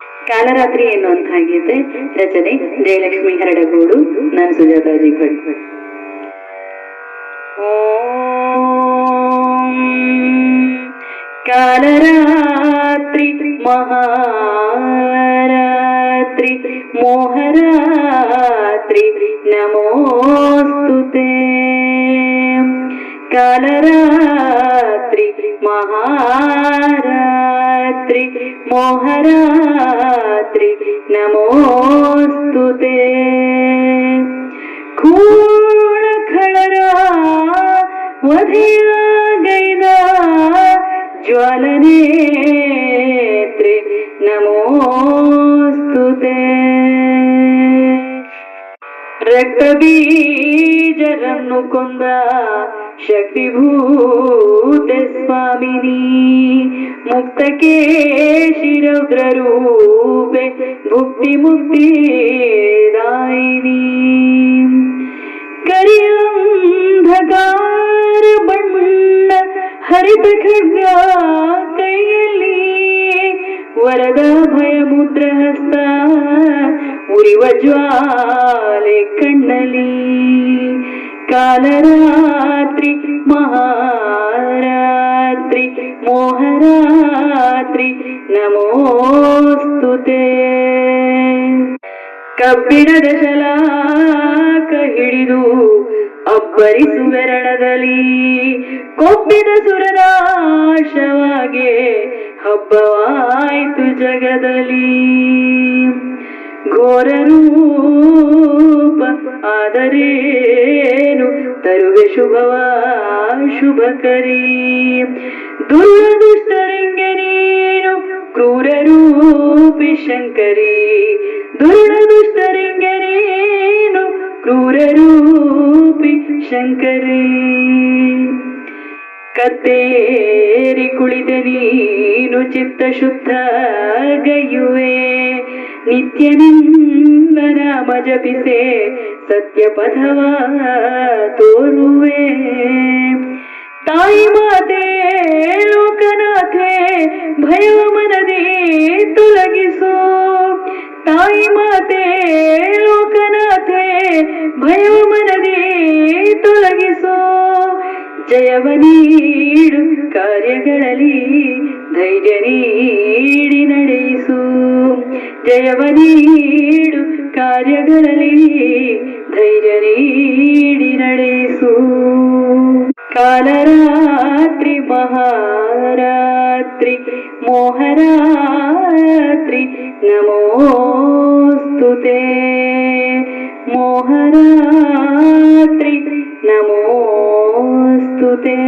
ಕಾಲರಾತ್ರಿ ಎನ್ನುವಂತಹ ಗೀತೆ ರಚನೆ ಜಯಲಕ್ಷ್ಮಿ ಹರಡಗೋಡು, ನಾನು ಸುಜಾತಾಜಿ ಭಟ್. ಕಾಲರಾತ್ರಿ ಮಹಾರಾತ್ರಿ ಮೋಹರಾತ್ರಿ ನಮೋಸ್ತುತೆ. ಕಾಲರಾತ್ರಿ ಮಹಾರಾತ್ರಿ ಮೋಹರಾತ್ರಿ ನಮೋಸ್ತುತೆ. ಕೂಳ ಖಳರ ವಧಿಯಾಗೈದ ಜ್ವಾಲನೇತ್ರಿ ನಮೋಸ್ತುತೆ. ರಕ್ತಬೀಜರನ್ನು ಕೊಂದ ಶಕ್ತಿಭೂತೆ ಸ್ವಾಮಿನಿ, ಮುಕ್ತಕ್ಕೆ ಶಿರೌದ್ರರೂಪೆ ಭುಕ್ತಿ ಮುಕ್ತಿದಾಯಿನಿ. ಕರಿಯಂಧಕಾರ ಬಣ್ಣ ಹರಿತ ಖಡ್ಗ ಕೈಯಲ್ಲಿ, ವರದ ಭಯ ಮುದ್ರ ಹಸ್ತ ಉರಿವ ಜ್ವಾಲೆ ಕಣ್ಣಲಿ. ಕಾಲರಾತ್ರಿ ಮಹಾರಾತ್ರಿ ಮೋಹರಾತ್ರಿ ನಮೋಸ್ತುತೆ. ಕಬ್ಬಿಣದ ಶಲಾಕ ಹಿಡಿದು ಅಬ್ಬರಿಸುವೆರಣದಲ್ಲಿ, ಕೊಬ್ಬಿದ ಸುರನಾಶವಾಗೆ ಹಬ್ಬವಾಯಿತು ಜಗದಲ್ಲಿ. ಘೋರ ರೂಪ ಆದರೇನು ತರುವೆ ಶುಭವ ಶುಭಕರಿ. ದುಷ್ಟರಿಂಗೆ ನೀನು ಕ್ರೂರ ರೂಪಿ ಶಂಕರಿ, ದುಷ್ಟರಿಂಗೆ ನೀನು ಕ್ರೂರ ರೂಪಿ ಶಂಕರಿ. ಕತ್ತೇರಿ ಕುಳಿತ ನೀನು ಚಿತ್ತ ಶುದ್ಧ ಗೈಯುವೆ, ನಿತ್ಯ ನಿನ್ನ ನಾಮ ಜಪಿಸೆ ಸತ್ಯ ಪಥವ ತೋರುವೆ. ತಾಯಿ ಮಾತೆ ಲೋಕನಾಥೆ ಭಯವ ಮನದಿ ತೊಲಗಿಸು, ತಾಯಿ ಮಾತೆ ಲೋಕನಾಥೆ ಭಯವ ಮನದಿ ತೊಲಗಿಸು. ಜಯವ ನೀಡು ಕಾರ್ಯಗಳಲ್ಲಿ ಧೈರ್ಯ ನೀಡಿ ನಡೆಯಿಸು, ಜಯವ ನೀಡು ಕಾರ್ಯಗಳಲ್ಲಿ ಧೈರ್ಯ ನೀಡಿ ನಡೆಯಿಸು. ಕಾಲರಾತ್ರಿ ಮಹಾರಾತ್ರಿ ಮೋಹರಾತ್ರಿ ನಮೋಸ್ತುತೆ. ಮೋಹರಾತ್ರಿ ನಮೋಸ್ತುತೆ.